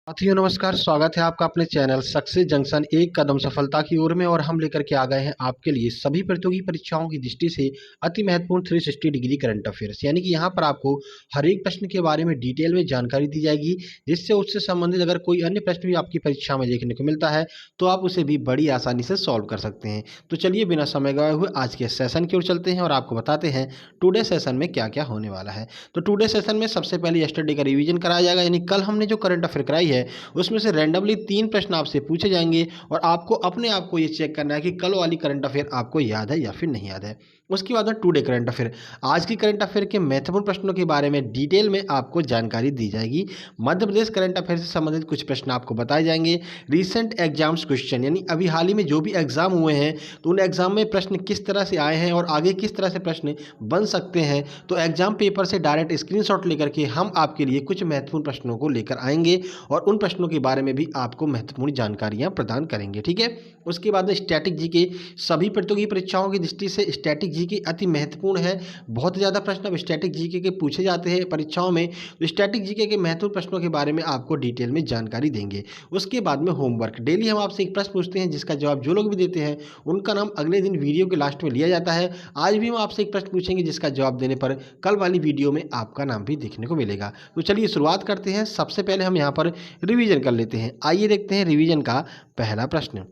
साथियों नमस्कार, स्वागत है आपका अपने चैनल सक्सेस जंक्शन एक कदम सफलता की ओर में। और हम लेकर के आ गए हैं आपके लिए सभी प्रतियोगी परीक्षाओं की दृष्टि से अति महत्वपूर्ण 360 डिग्री करंट अफेयर्स, यानी कि यहाँ पर आपको हर एक प्रश्न के बारे में डिटेल में जानकारी दी जाएगी, जिससे उससे संबंधित अगर कोई अन्य प्रश्न भी आपकी परीक्षा में देखने को मिलता है तो आप उसे भी बड़ी आसानी से सॉल्व कर सकते हैं। तो चलिए बिना समय गवाए हुए आज के सेशन की ओर चलते हैं और आपको बताते हैं टुडे सेशन में क्या क्या होने वाला है। तो टुडे सेशन में सबसे पहले यस्टरडे का रिवीजन कराया जाएगा, यानी कल हमने जो करंट अफेयर कराई है उसमें से रैंडमली 3 प्रश्न आपसे पूछे जाएंगे और आपको अपने आप को ये चेक करना है कि कल वाली करंट अफेयर आपको याद है या फिर नहीं याद है। उसके बाद में टुडे करंट अफेयर, आज की करंट अफेयर के महत्वपूर्ण प्रश्नों के बारे में डिटेल में आपको जानकारी दी जाएगी। मध्य प्रदेश करंट अफेयर से संबंधित कुछ प्रश्न आपको बताए जाएंगे। रिसेंट एग्जाम्स क्वेश्चन, यानी अभी हाल ही में जो भी एग्जाम हुए हैं तो उन एग्जाम में प्रश्न किस तरह से आए हैं और आगे किस तरह से प्रश्न बन सकते हैं। तो एग्जाम पेपर से डायरेक्ट स्क्रीनशॉट लेकर के हम आपके लिए कुछ महत्वपूर्ण प्रश्नों को लेकर आएंगे और उन प्रश्नों के बारे में भी आपको महत्वपूर्ण जानकारियां प्रदान करेंगे। ठीक है, उसके बाद में स्टैटिक जीके, सभी प्रतियोगी परीक्षाओं की दृष्टि से स्टैटिक जीके अति महत्वपूर्ण है। बहुत ज़्यादा प्रश्न अब स्टैटिक जीके के पूछे जाते हैं परीक्षाओं में, तो स्टैटिक जीके के महत्वपूर्ण प्रश्नों के बारे में आपको डिटेल में जानकारी देंगे। उसके बाद में होमवर्क, डेली हम आपसे एक प्रश्न पूछते हैं जिसका जवाब जो लोग भी देते हैं उनका नाम अगले दिन वीडियो के लास्ट में लिया जाता है। आज भी हम आपसे एक प्रश्न पूछेंगे जिसका जवाब देने पर कल वाली वीडियो में आपका नाम भी देखने को मिलेगा। तो चलिए शुरुआत करते हैं। सबसे पहले हम यहाँ पर रिवीजन कर लेते हैं। आइए देखते हैं रिवीजन का पहला प्रश्न।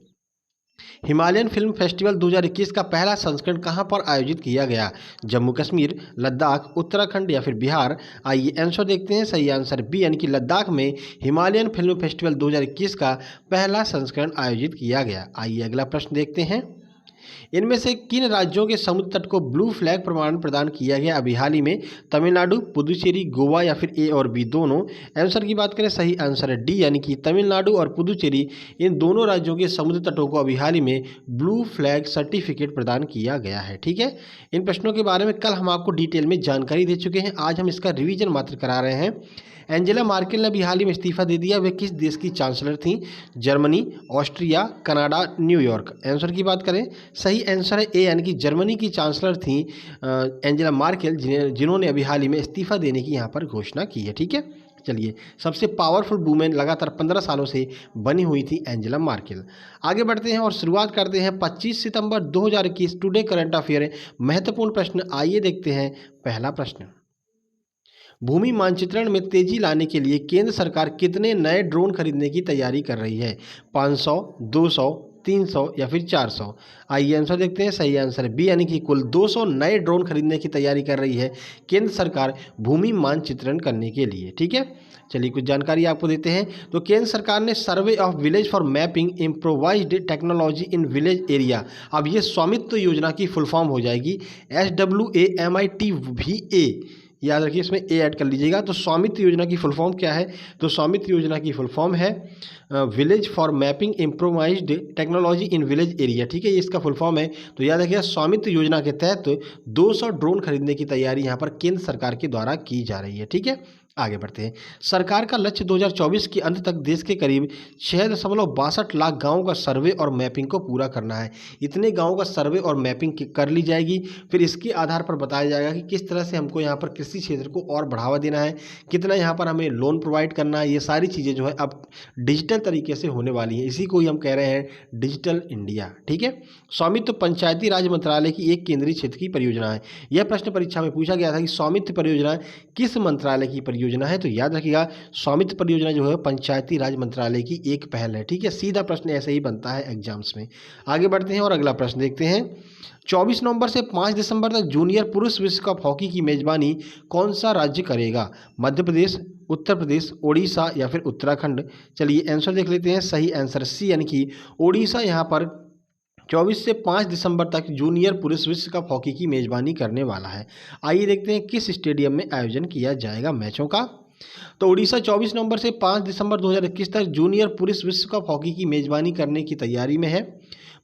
हिमालयन फिल्म फेस्टिवल 2021 का पहला संस्करण कहां पर आयोजित किया गया? जम्मू कश्मीर, लद्दाख, उत्तराखंड या फिर बिहार? आइए आंसर देखते हैं। सही आंसर बी, यानी कि लद्दाख में हिमालयन फिल्म फेस्टिवल 2021 का पहला संस्करण आयोजित किया गया। आइए अगला प्रश्न देखते हैं। इनमें से किन राज्यों के समुद्र तट को ब्लू फ्लैग प्रमाण प्रदान किया गया अभी हाल ही में? तमिलनाडु, पुदुचेरी, गोवा या फिर ए और बी दोनों? आंसर की बात करें, सही आंसर है डी, यानी कि तमिलनाडु और पुदुचेरी, इन दोनों राज्यों के समुद्र तटों को अभी हाल ही में ब्लू फ्लैग सर्टिफिकेट प्रदान किया गया है। ठीक है, इन प्रश्नों के बारे में कल हम आपको डिटेल में जानकारी दे चुके हैं, आज हम इसका रिवीजन मात्र करा रहे हैं। एंजेला मार्केल ने अभी हाल ही में इस्तीफा दे दिया। वे किस देश की चांसलर थीं? Germany, Austria, Canada, New York? Answer की बात करें, सही आंसर है ए, यानी कि जर्मनी की चांसलर थीं एंजेला मार्केल, जिन्होंने अभी हाल ही में इस्तीफा देने की यहाँ पर घोषणा की है। ठीक है, चलिए, सबसे पावरफुल वुमेन लगातार 15 सालों से बनी हुई थी एंजेला मार्केल। आगे बढ़ते हैं और शुरुआत करते हैं 25 सितंबर 2021 टुडे करंट अफेयर महत्वपूर्ण प्रश्न। आइए देखते हैं पहला प्रश्न। भूमि मानचित्रण में तेजी लाने के लिए केंद्र सरकार कितने नए ड्रोन खरीदने की तैयारी कर रही है? 500, 200, 300 या फिर 400? आइए आंसर देखते हैं। सही आंसर बी, यानी कि कुल 200 नए ड्रोन खरीदने की तैयारी कर रही है केंद्र सरकार भूमि मानचित्रण करने के लिए। ठीक है, चलिए कुछ जानकारी आपको देते हैं। तो केंद्र सरकार ने survey of village for mapping improvised technology in village area, अब ये स्वामित्व योजना की फुल फॉर्म हो जाएगी SWAMITVA, याद रखिए इसमें ए ऐड कर लीजिएगा। तो स्वामित्व योजना की फुल फॉर्म क्या है? तो स्वामित्व योजना की फुल फॉर्म है village for mapping improvised technology in village area. ठीक है, ये इसका फुल फॉर्म है। तो याद रखिएगा, स्वामित्व योजना के तहत 200 ड्रोन खरीदने की तैयारी यहाँ पर केंद्र सरकार के द्वारा की जा रही है। ठीक है, आगे बढ़ते हैं। सरकार का लक्ष्य 2024 के अंत तक देश के करीब 6.62 लाख गाँवों का सर्वे और मैपिंग को पूरा करना है। इतने गाँवों का सर्वे और मैपिंग कर ली जाएगी, फिर इसके आधार पर बताया जाएगा कि किस तरह से हमको यहाँ पर कृषि क्षेत्र को और बढ़ावा देना है, कितना यहाँ पर हमें लोन प्रोवाइड करना है। ये सारी चीज़ें जो है अब डिजिटल तरीके से होने वाली है, इसी को ही हम कह रहे हैं डिजिटल इंडिया। ठीक है, स्वामित्व पंचायती राज मंत्रालय की एक केंद्रीय क्षेत्र की परियोजना है। यह प्रश्न परीक्षा में पूछा गया था कि स्वामित्व परियोजना किस मंत्रालय की परियोजना है? तो याद रखिएगा, स्वामित्व परियोजना जो है पंचायती राज मंत्रालय की एक पहल है। ठीक है, सीधा प्रश्न ऐसे ही बनता है एग्जाम्स में। आगे बढ़ते हैं और अगला प्रश्न देखते हैं। 24 नवंबर से 5 दिसंबर तक जूनियर पुरुष विश्व कप हॉकी की मेजबानी कौन सा राज्य करेगा? मध्य प्रदेश, उत्तर प्रदेश, ओडिशा या फिर उत्तराखंड? चलिए आंसर देख लेते हैं। सही आंसर सी, यानी कि ओडिशा यहाँ पर 24 से 5 दिसंबर तक जूनियर पुरुष विश्व कप हॉकी की मेजबानी करने वाला है। आइए देखते हैं किस स्टेडियम में आयोजन किया जाएगा मैचों का। तो उड़ीसा 24 नवंबर से 5 दिसंबर 2021 तक जूनियर पुरुष विश्व कप हॉकी की मेजबानी करने की तैयारी में है।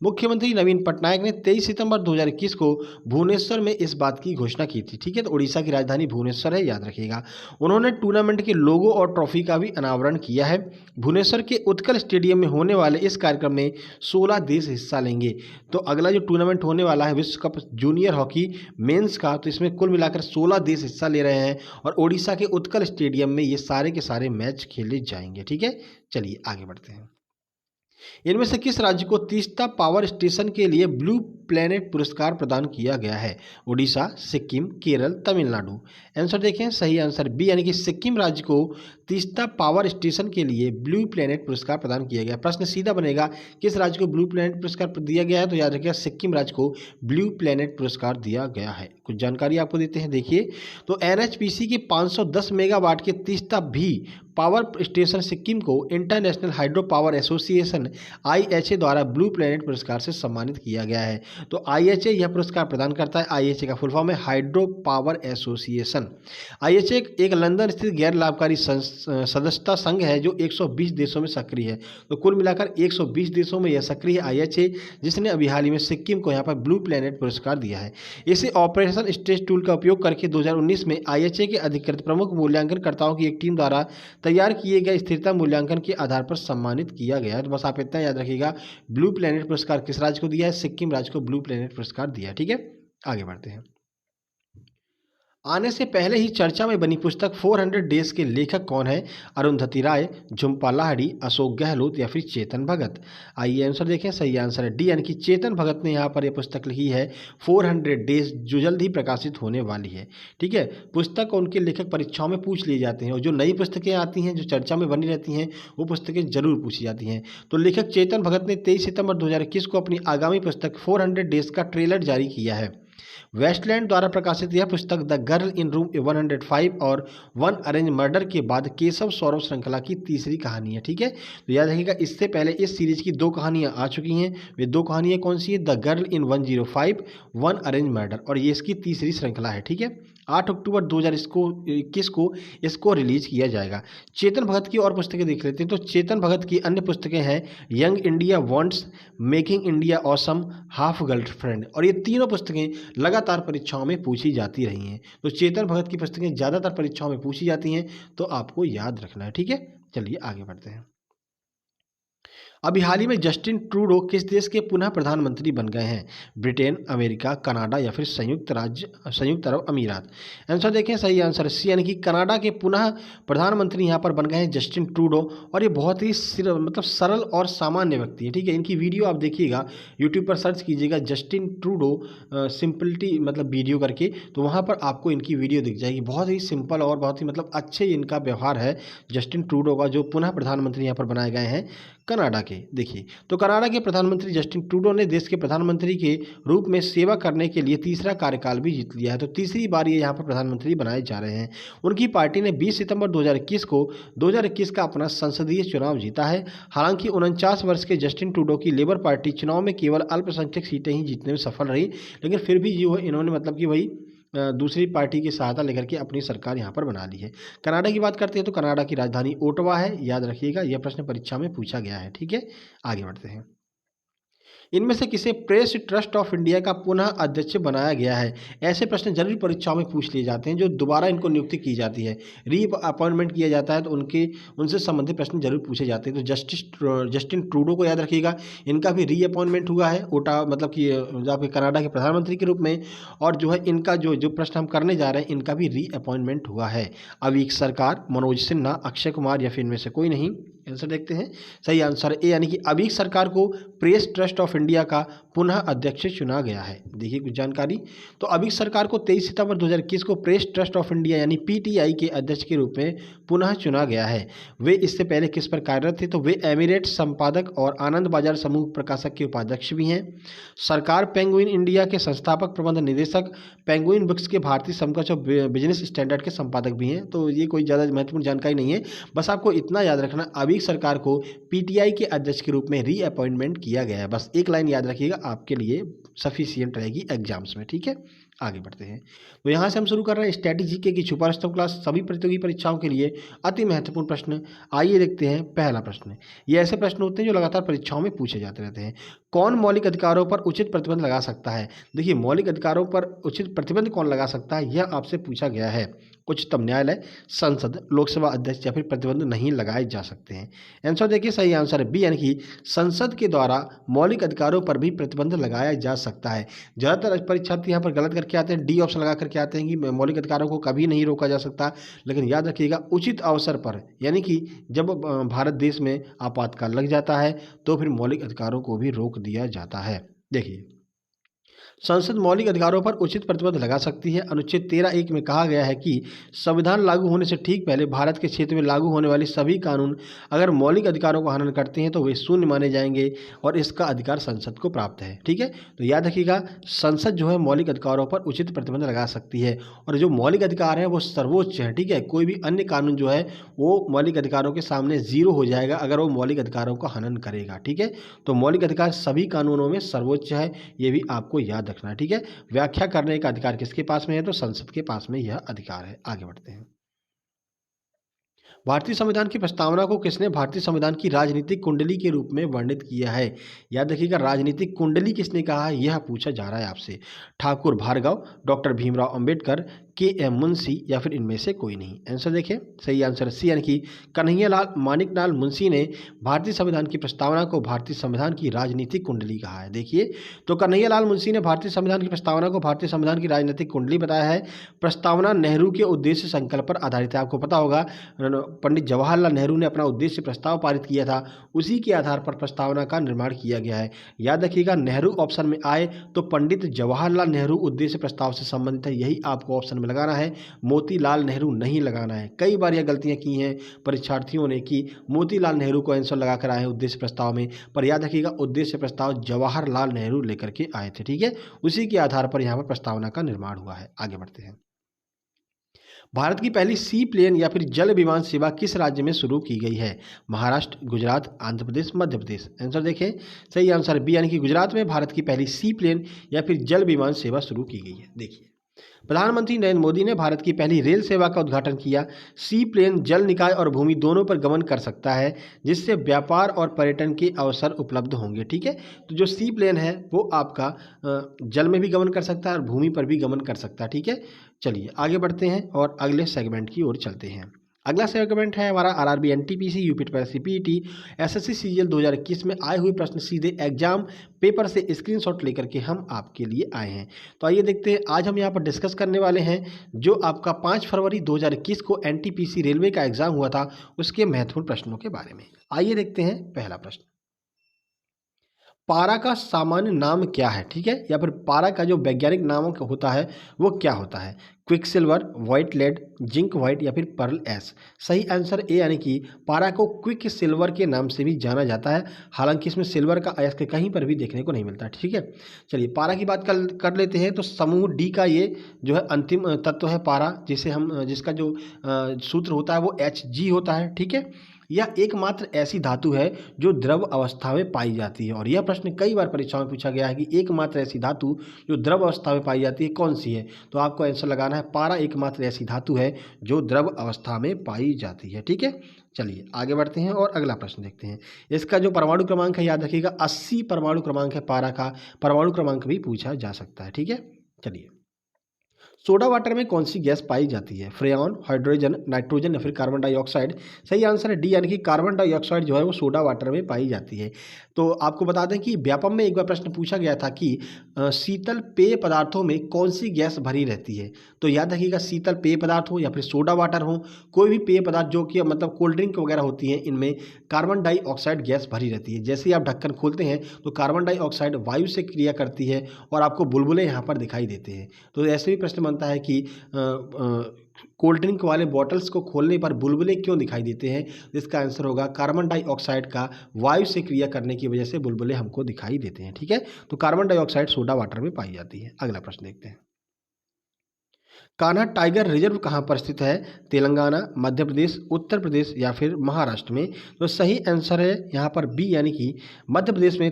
मुख्यमंत्री नवीन पटनायक ने 23 सितंबर 2021 को भुवनेश्वर में इस बात की घोषणा की थी। ठीक है, तो उड़ीसा की राजधानी भुवनेश्वर है, याद रखिएगा। उन्होंने टूर्नामेंट के लोगो और ट्रॉफी का भी अनावरण किया है। भुवनेश्वर के उत्कल स्टेडियम में होने वाले इस कार्यक्रम में 16 देश हिस्सा लेंगे। तो अगला जो टूर्नामेंट होने वाला है विश्व कप जूनियर हॉकी मेंस का, तो इसमें कुल मिलाकर 16 देश हिस्सा ले रहे हैं और ओडिशा के उत्कल स्टेडियम में ये सारे के सारे मैच खेले जाएंगे। ठीक है, चलिए आगे बढ़ते हैं। इनमें से किस राज्य को तीस्ता पावर स्टेशन के लिए ब्लू प्लैनेट पुरस्कार प्रदान किया गया है? उड़ीसा, सिक्किम, केरल, तमिलनाडु। आंसर देखें, सही आंसर बी यानी कि सिक्किम राज्य को तीस्ता पावर स्टेशन के लिए ब्लू प्लैनेट पुरस्कार प्रदान किया गया। प्रश्न सीधा बनेगा, किस राज्य को ब्लू प्लैनेट पुरस्कार दिया गया है? तो याद रखिएगा सिक्किम राज्य को ब्लू प्लैनेट पुरस्कार दिया गया है। कुछ जानकारी आपको देते हैं, देखिए। तो एनएचपीसी के 510 मेगावाट के तीस्ता भी पावर स्टेशन सिक्किम को इंटरनेशनल हाइड्रो पावर एसोसिएशन आईएचए द्वारा ब्लू प्लैनेट पुरस्कार से सम्मानित किया गया है। तो आईएचए यह पुरस्कार प्रदान करता है। आईएचए का फुल फॉर्म है हाइड्रो पावर एसोसिएशन। आईएचए एक लंदन स्थित गैर लाभकारी सदस्यता संघ है जो 120 देशों में सक्रिय है। तो कुल मिलाकर 120 देशों में यह सक्रिय है आईएचए, जिसने अभी हाल ही में सिक्किम को यहाँ पर ब्लू प्लैनेट पुरस्कार दिया है। इसे ऑपरेशन स्ट्रेस टूल का उपयोग करके 2019 में आईएचए के अधिकृत प्रमुख मूल्यांकनकर्ताओं की एक टीम द्वारा तैयार किए गए स्थिरता मूल्यांकन के आधार पर सम्मानित किया गया है। तो बस आप इतना याद रखिएगा, ब्लू प्लैनेट पुरस्कार किस राज्य को दिया है? सिक्किम राज्य को ब्लू प्लैनेट पुरस्कार दिया है। ठीक है, आगे बढ़ते हैं। आने से पहले ही चर्चा में बनी पुस्तक 400 डेज के लेखक कौन है? अरुंधति राय, झुम्पा लाहिड़ी, अशोक गहलोत या फिर चेतन भगत। आइए आंसर देखें, सही आंसर है डी यानी कि चेतन भगत ने यहाँ पर यह पुस्तक लिखी है 400 डेज, जो जल्द ही प्रकाशित होने वाली है। ठीक है, पुस्तक उनके लेखक परीक्षाओं में पूछ लिए जाते हैं और जो नई पुस्तकें आती हैं जो चर्चा में बनी रहती हैं वो पुस्तकें जरूर पूछी जाती हैं। तो लेखक चेतन भगत ने 23 सितंबर 2021 को अपनी आगामी पुस्तक 400 डेज का ट्रेलर जारी किया है। वेस्टलैंड द्वारा प्रकाशित यह पुस्तक द गर्ल इन रूम 105 और वन अरेंज मर्डर के बाद केशव सौरभ श्रृंखला की तीसरी कहानी है। ठीक है, तो याद रखिएगा इससे पहले इस सीरीज की 2 कहानियां आ चुकी हैं। वे 2 कहानियां कौन सी है? The girl in 105, one arrange murder, और ये इसकी तीसरी श्रृंखला है। ठीक है, 8 अक्टूबर 2021 को इसको रिलीज किया जाएगा। चेतन भगत की और पुस्तकें देख लेते हैं। तो चेतन भगत की अन्य पुस्तकें हैं young India wants, making India awesome, half girlfriend, और ये तीनों पुस्तकें लगातार परीक्षाओं में पूछी जाती रही हैं। तो चेतन भगत की पुस्तकें ज़्यादातर परीक्षाओं में पूछी जाती हैं, तो आपको याद रखना है। ठीक है, चलिए आगे बढ़ते हैं। अभी हाल ही में जस्टिन ट्रूडो किस देश के पुनः प्रधानमंत्री बन गए हैं? ब्रिटेन, अमेरिका, कनाडा या फिर संयुक्त अरब अमीरात। आंसर देखें, सही आंसर सी यानी कि कनाडा के पुनः प्रधानमंत्री यहाँ पर बन गए हैं जस्टिन ट्रूडो, और ये बहुत ही सरल और सामान्य व्यक्ति है। ठीक है, इनकी वीडियो आप देखिएगा, यूट्यूब पर सर्च कीजिएगा जस्टिन ट्रूडो सिंपलिटी वीडियो करके, तो वहाँ पर आपको इनकी वीडियो दिख जाएगी। बहुत ही सिंपल और बहुत ही अच्छे इनका व्यवहार है जस्टिन ट्रूडो का, जो पुनः प्रधानमंत्री यहाँ पर बनाए गए हैं कनाडा के। देखिए, तो कनाडा के प्रधानमंत्री जस्टिन ट्रूडो ने देश के प्रधानमंत्री के रूप में सेवा करने के लिए तीसरा कार्यकाल भी जीत लिया है। तो तीसरी बार ये यहाँ पर प्रधानमंत्री बनाए जा रहे हैं। उनकी पार्टी ने 20 सितंबर 2021 का अपना संसदीय चुनाव जीता है। हालांकि 49 वर्ष के जस्टिन ट्रूडो की लेबर पार्टी चुनाव में केवल अल्पसंख्यक सीटें ही जीतने में सफल रही, लेकिन फिर भी जो है इन्होंने कि वही दूसरी पार्टी की सहायता लेकर के अपनी सरकार यहाँ पर बना ली है। कनाडा की बात करते हैं तो कनाडा की राजधानी ओटावा है, याद रखिएगा, यह प्रश्न परीक्षा में पूछा गया है। ठीक है, आगे बढ़ते हैं। इनमें से किसे प्रेस ट्रस्ट ऑफ इंडिया का पुनः अध्यक्ष बनाया गया है? ऐसे प्रश्न जरूर परीक्षाओं में पूछ लिए जाते हैं, जो दोबारा इनको नियुक्ति की जाती है, री अपॉइंटमेंट किया जाता है, तो उनसे संबंधित प्रश्न जरूर पूछे जाते हैं। तो जस्टिन ट्रूडो को याद रखिएगा, इनका भी री अपॉइंटमेंट हुआ है कि जहाँ पे कनाडा के प्रधानमंत्री के रूप में, और जो है इनका जो प्रश्न हम करने जा रहे हैं इनका भी री अपॉइंटमेंट हुआ है। अवीक सरकार, मनोज सिन्हा, अक्षय कुमार या फिर इनमें से कोई नहीं। आंसर देखते हैं, सही आंसर ए यानी कि अवीक सरकार को प्रेस ट्रस्ट ऑफ इंडिया का पुनः अध्यक्ष चुना गया है। देखिए कुछ जानकारी, तो अवीक सरकार को 23 सितंबर 2021 को प्रेस ट्रस्ट ऑफ इंडिया यानी पीटीआई के अध्यक्ष के रूप में पुनः चुना गया है। वे इससे पहले किस पर कार्यरत थे? तो वे एमिरेट्स संपादक और आनंद बाजार समूह प्रकाशक के उपाध्यक्ष भी हैं। सरकार पेंगुइन इंडिया के संस्थापक प्रबंध निदेशक, पेंगुइन बुक्स के भारतीय समकक्ष और बिजनेस स्टैंडर्ड के संपादक भी हैं। तो ये कोई ज़्यादा महत्वपूर्ण जानकारी नहीं है, बस आपको इतना याद रखना, अवीक सरकार को पीटीआई के अध्यक्ष के रूप में री अपॉइंटमेंट किया गया है। बस एक लाइन याद रखिएगा, आपके लिए सफिशिएंट रहेगी एग्जाम्स में। ठीक है, आगे बढ़ते हैं। तो यहाँ से हम शुरू कर रहे हैं स्टैटिक जीके की छुपा रुस्तम क्लास सभी प्रतियोगी परीक्षाओं के लिए अति महत्वपूर्ण प्रश्न। आइए देखते हैं पहला प्रश्न। ये ऐसे प्रश्न होते हैं जो लगातार परीक्षाओं में पूछे जाते रहते हैं। कौन मौलिक अधिकारों पर उचित प्रतिबंध लगा सकता है? देखिए, मौलिक अधिकारों पर उचित प्रतिबंध कौन लगा सकता है, यह आपसे पूछा गया है। उच्चतम न्यायालय, संसद, लोकसभा अध्यक्ष या फिर प्रतिबंध नहीं लगाए जा सकते हैं। आंसर देखिए, सही आंसर है बी, यानी कि संसद के द्वारा मौलिक अधिकारों पर भी प्रतिबंध लगाया जा सकता है। ज़्यादातर परीक्षार्थी यहाँ पर गलत करके आते हैं, डी ऑप्शन लगा करके आते हैं कि मौलिक अधिकारों को कभी नहीं रोका जा सकता। लेकिन याद रखिएगा, उचित अवसर पर, यानी कि जब भारत देश में आपातकाल लग जाता है तो फिर मौलिक अधिकारों को भी रोक दिया जाता है। देखिए, संसद मौलिक अधिकारों पर उचित प्रतिबंध लगा सकती है। अनुच्छेद 13(1) में कहा गया है कि संविधान लागू होने से ठीक पहले भारत के क्षेत्र में लागू होने वाले सभी कानून अगर मौलिक अधिकारों का हनन करते हैं तो वे शून्य माने जाएंगे और इसका अधिकार संसद को प्राप्त है। ठीक है, तो याद रखिएगा, संसद जो है मौलिक अधिकारों पर उचित प्रतिबंध लगा सकती है और जो मौलिक अधिकार है वो सर्वोच्च है। ठीक है, कोई भी अन्य कानून जो है वो मौलिक अधिकारों के सामने जीरो हो जाएगा अगर वो मौलिक अधिकारों का हनन करेगा। ठीक है, तो मौलिक अधिकार सभी कानूनों में सर्वोच्च है, ये भी आपको याद रखना है। ठीक है, व्याख्या करने का अधिकार किसके पास में है? तो संसद के पास में यह अधिकार है। आगे बढ़ते हैं। भारतीय संविधान की प्रस्तावना को किसने भारतीय संविधान की राजनीतिक कुंडली के रूप में वर्णित किया है? याद रखिएगा, राजनीतिक कुंडली किसने कहा है, यह पूछा जा रहा है आपसे। ठाकुर भार्गव, डॉक्टर भीमराव अंबेडकर, के एम मुंशी या फिर इनमें से कोई नहीं। आंसर देखिए, सही आंसर सी, यानी कि कन्हैयालाल मानिकलाल मुंशी ने भारतीय संविधान की प्रस्तावना को भारतीय संविधान की राजनीतिक कुंडली कहा है। देखिए, तो कन्हैयालाल मुंशी ने भारतीय संविधान की प्रस्तावना को भारतीय संविधान की राजनीतिक कुंडली बताया है। प्रस्तावना नेहरू के उद्देश्य संकल्प पर आधारित है। आपको पता होगा, पंडित जवाहरलाल नेहरू ने अपना उद्देश्य प्रस्ताव पारित किया था, उसी के आधार पर प्रस्तावना का निर्माण किया गया है। याद रखिएगा, नेहरू ऑप्शन में आए तो पंडित जवाहरलाल नेहरू उद्देश्य प्रस्ताव से संबंधित है, यही आपको ऑप्शन में लगाना है, मोतीलाल नेहरू नहीं लगाना है। कई बार यह गलतियां की हैं परीक्षार्थियों ने कि मोतीलाल नेहरू को आंसर लगा कर आए हैं उद्देश्य प्रस्ताव में, पर याद रखिएगा उद्देश्य प्रस्ताव जवाहरलाल नेहरू लेकर के आए थे। ठीक है, उसी के आधार पर यहाँ पर प्रस्तावना का निर्माण हुआ है। आगे बढ़ते हैं। भारत की पहली सी प्लेन या फिर जल विमान सेवा किस राज्य में शुरू की गई है? महाराष्ट्र, गुजरात, आंध्र प्रदेश, मध्य प्रदेश। आंसर देखें, सही आंसर बी, यानी कि गुजरात में भारत की पहली सी प्लेन या फिर जल विमान सेवा शुरू की गई है। देखिए, प्रधानमंत्री नरेंद्र मोदी ने भारत की पहली रेल सेवा का उद्घाटन किया। सी प्लेन जल निकाय और भूमि दोनों पर गमन कर सकता है, जिससे व्यापार और पर्यटन के अवसर उपलब्ध होंगे। ठीक है, तो जो सी प्लेन है वो आपका जल में भी गमन कर सकता है और भूमि पर भी गमन कर सकता है। ठीक है, चलिए आगे बढ़ते हैं और अगले सेगमेंट की ओर चलते हैं। अगला सेगमेंट है हमारा RRB NTPC UPSC PET SSC CGL 2021 में आए हुए प्रश्न सीधे एग्जाम पेपर से स्क्रीनशॉट लेकर के हम आपके लिए आए हैं। तो आइए देखते हैं, आज हम यहाँ पर डिस्कस करने वाले हैं जो आपका 5 फरवरी 2021 को एनटीपीसी रेलवे का एग्जाम हुआ था, उसके महत्वपूर्ण प्रश्नों के बारे में। आइए देखते हैं पहला प्रश्न। पारा का सामान्य नाम क्या है? ठीक है, या फिर पारा का जो वैज्ञानिक नाम होता है वो क्या होता है? Quicksilver, white lead, zinc white या फिर पर्ल एस। सही आंसर ए, यानी कि पारा को क्विक सिल्वर के नाम से भी जाना जाता है, हालांकि इसमें सिल्वर का अयस्क कहीं पर भी देखने को नहीं मिलता। ठीक है, चलिए पारा की बात कर लेते हैं। तो समूह डी का ये जो है अंतिम तत्व है पारा, जिसे हम जिसका जो सूत्र होता है वो Hg होता है। ठीक है, यह एकमात्र ऐसी धातु है जो द्रव अवस्था में पाई जाती है, और यह प्रश्न कई बार परीक्षाओं में पूछा गया है कि एकमात्र ऐसी धातु जो द्रव अवस्था में पाई जाती है कौन सी है? तो आपको आंसर लगाना है पारा एकमात्र ऐसी धातु है जो द्रव अवस्था में पाई जाती है। ठीक है, चलिए आगे बढ़ते हैं और अगला प्रश्न देखते हैं। इसका जो परमाणु क्रमांक है, याद रखिएगा 80 परमाणु क्रमांक है पारा का, परमाणु क्रमांक भी पूछा जा सकता है। ठीक है, चलिए सोडा वाटर में कौन सी गैस पाई जाती है? फ्रेऑन, हाइड्रोजन, नाइट्रोजन या फिर कार्बन डाइऑक्साइड। सही आंसर है डी, यानी कि कार्बन डाइऑक्साइड जो है वो सोडा वाटर में पाई जाती है। तो आपको बता दें कि व्यापम में एक बार प्रश्न पूछा गया था कि शीतल पेय पदार्थों में कौन सी गैस भरी रहती है? तो याद रखिएगा, शीतल पेय पदार्थ हो या फिर सोडा वाटर हो, कोई भी पेय पदार्थ जो कि मतलब कोल्ड ड्रिंक वगैरह होती हैं, इनमें कार्बन डाइऑक्साइड गैस भरी रहती है। जैसे ही आप ढक्कन खोलते हैं तो कार्बन डाइऑक्साइड वायु से क्रिया करती है और आपको बुलबुले यहाँ पर दिखाई देते हैं। तो ऐसे भी प्रश्न बनता है कि कोल्ड ड्रिंक वाले बॉटल्स को खोलने पर बुलबुले क्यों दिखाई देते हैं? इसका आंसर होगा कार्बन डाइऑक्साइड का वायु से क्रिया करने की वजह से बुलबुले हमको दिखाई देते हैं। ठीक है, तो कार्बन डाइऑक्साइड सोडा वाटर में पाई जाती है। अगला प्रश्न देखते हैं। कान्हा टाइगर रिजर्व कहाँ पर स्थित है? तेलंगाना, मध्य प्रदेश, उत्तर प्रदेश या फिर महाराष्ट्र में? तो सही आंसर है यहाँ पर बी, यानी कि मध्य प्रदेश में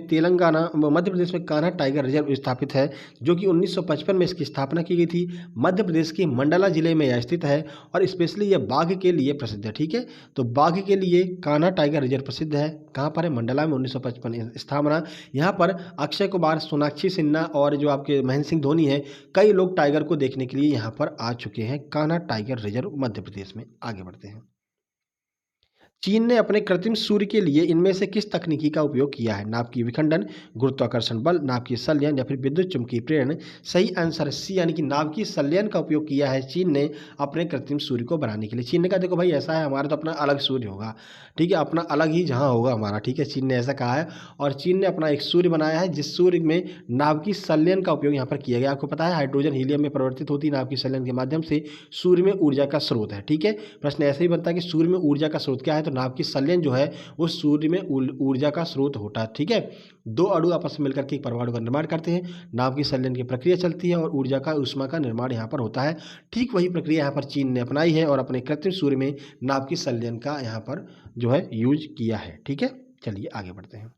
मध्य प्रदेश में कान्हा टाइगर रिजर्व स्थापित है, जो कि 1955 में इसकी स्थापना की गई थी। मध्य प्रदेश के मंडला जिले में यह स्थित है और स्पेशली यह बाघ के लिए प्रसिद्ध है। ठीक है, तो बाघ के लिए कान्हा टाइगर रिजर्व प्रसिद्ध है। कहाँ पर है? मंडला में 1955 स्थापना। यहाँ पर अक्षय कुमार, सोनाक्षी सिन्हा और जो आपके महेंद्र सिंह धोनी है, कई लोग टाइगर को देखने के लिए यहाँ पर आ चुके हैं कान्हा टाइगर रिजर्व मध्य प्रदेश में। आगे बढ़ते हैं। चीन ने अपने कृत्रिम सूर्य के लिए इनमें से किस तकनीकी का उपयोग किया है? नाभिकीय विखंडन, गुरुत्वाकर्षण बल, नाभिकीय संलयन या फिर विद्युत चुम्बकीय प्रेरण? सही आंसर सी, यानी कि नाभिकीय संलयन का उपयोग किया है चीन ने अपने कृत्रिम सूर्य को बनाने के लिए। चीन ने कहा देखो भाई ऐसा है, हमारा तो अपना अलग सूर्य होगा, ठीक है, अपना अलग ही जहाँ होगा हमारा, ठीक है, चीन ने ऐसा कहा है। और चीन ने अपना एक सूर्य बनाया है जिस सूर्य में नाभिकीय संलयन का उपयोग यहाँ पर किया गया। आपको पता है हाइड्रोजन हीलियम में परिवर्तित होती है नाभिकीय संलयन के माध्यम से, सूर्य में ऊर्जा का स्रोत है। ठीक है, प्रश्न ऐसे ही बनता है कि सूर्य में ऊर्जा का स्रोत क्या है? तो नाभिकीय संलयन जो है वो सूर्य में ऊर्जा का स्रोत होता है। ठीक है, दो अणु आपस में मिलकर के एक परमाणु का निर्माण करते हैं, नाभिकीय संलयन की प्रक्रिया चलती है और ऊर्जा का ऊष्मा का निर्माण यहाँ पर होता है। ठीक वही प्रक्रिया यहाँ पर चीन ने अपनाई है और अपने कृत्रिम सूर्य में नाभिकीय संलयन का यहाँ पर जो है यूज किया है। ठीक है, चलिए आगे बढ़ते हैं।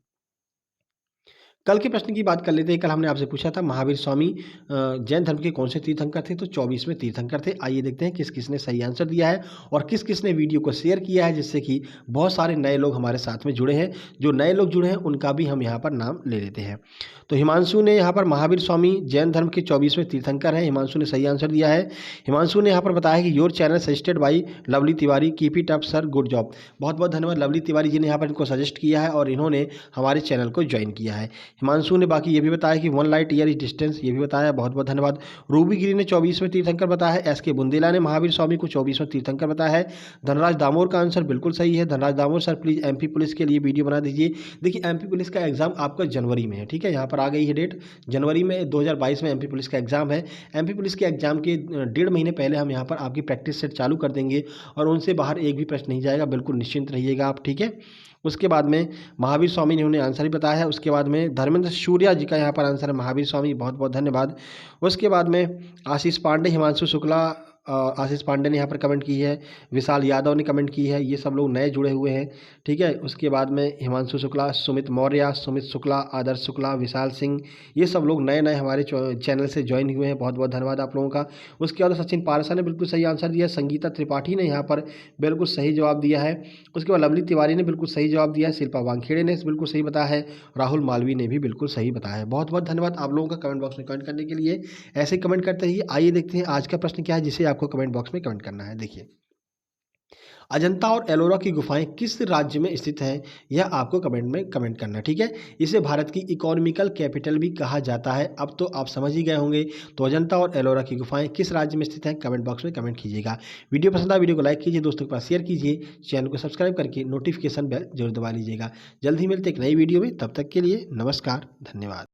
कल के प्रश्न की बात कर लेते हैं। कल हमने आपसे पूछा था महावीर स्वामी जैन धर्म के कौन से तीर्थंकर थे? तो 24वें तीर्थंकर थे। आइए देखते हैं किस किसने सही आंसर दिया है और किस किसने वीडियो को शेयर किया है, जिससे कि बहुत सारे नए लोग हमारे साथ में जुड़े हैं। जो नए लोग जुड़े हैं उनका भी हम यहाँ पर नाम ले लेते हैं। तो हिमांशु ने यहाँ पर महावीर स्वामी जैन धर्म के 24वें तीर्थंकर हैं, हिमांशु ने सही आंसर दिया है। हिमांशु ने यहाँ पर बताया कि your channel suggested by lovely Tiwari, keep it up sir, good job. बहुत बहुत धन्यवाद लवली तिवारी जी ने यहाँ पर इनको सजेस्ट किया है और इन्होंने हमारे चैनल को ज्वाइन किया है। हिमांशु ने बाकी ये भी बताया कि 1 लाइट ईयर इज डिस्टेंस, ये भी बताया, बहुत बहुत धन्यवाद। रूबी गिरी ने 24वें तीर्थंकर बताया है। एस के बुंदेला ने महावीर स्वामी को 24वें तीर्थंकर बताया है। धनराज दामोर का आंसर बिल्कुल सही है। Dhanraj Damor sir please MP police के लिए वीडियो बना दीजिए। देखिए एमपी पुलिस का एग्जाम आपका जनवरी में है, ठीक है, यहाँ पर आ गई है डेट, जनवरी में 2022 में एमपी पुलिस का एग्जाम है। एमपी पुलिस के एग्जाम के 1.5 महीने पहले हम यहाँ पर आपकी प्रैक्टिस सेट चालू कर देंगे और उनसे बाहर एक भी प्रश्न नहीं जाएगा, बिल्कुल निश्चिंत रहिएगा आप। ठीक है, उसके बाद में महावीर स्वामी ने उन्हें आंसर ही बताया है। उसके बाद में धर्मेंद्र सूर्या जी का यहाँ पर आंसर है महावीर स्वामी, बहुत बहुत धन्यवाद। उसके बाद में आशीष पांडे, हिमांशु शुक्ला, आशीष पांडे ने यहाँ पर कमेंट की है, विशाल यादव ने कमेंट की है, ये सब लोग नए जुड़े हुए हैं। ठीक है, उसके बाद में हिमांशु शुक्ला, सुमित मौर्य, सुमित शुक्ला, आदर्श शुक्ला, विशाल सिंह, ये सब लोग नए नए हमारे चैनल से ज्वाइन हुए हैं, बहुत बहुत धन्यवाद आप लोगों का। उसके बाद सचिन पारसा ने बिल्कुल सही आंसर दिया। संगीता त्रिपाठी ने यहाँ पर बिल्कुल सही जवाब दिया है। उसके बाद लवली तिवारी ने बिल्कुल सही जवाब दिया है। शिल्पा वानखेड़े ने बिल्कुल सही बताया है। राहुल मालवी ने भी बिल्कुल सही बताया है। बहुत बहुत धन्यवाद आप लोगों का कमेंट बॉक्स में कमेंट करने के लिए। ऐसे कमेंट करते रहिए। आइए देखते हैं आज का प्रश्न क्या है जिसे आपको कमेंट बॉक्स में कमेंट करना है। देखिए, अजंता और एलोरा की गुफाएं किस राज्य में स्थित हैं, यह आपको कमेंट में कमेंट करना है। ठीक है, इसे भारत की इकोनॉमिकल कैपिटल भी कहा जाता है। अब तो आप समझ ही गए होंगे। तो अजंता और एलोरा की गुफाएं किस राज्य में स्थित हैं, कमेंट बॉक्स में कमेंट कीजिएगा। वीडियो पसंद आया वीडियो को लाइक कीजिए, दोस्तों के पास शेयर कीजिए, चैनल को सब्सक्राइब करके नोटिफिकेशन बेल जरूर दबा लीजिएगा। जल्द ही मिलते एक नई वीडियो में, तब तक के लिए नमस्कार, धन्यवाद।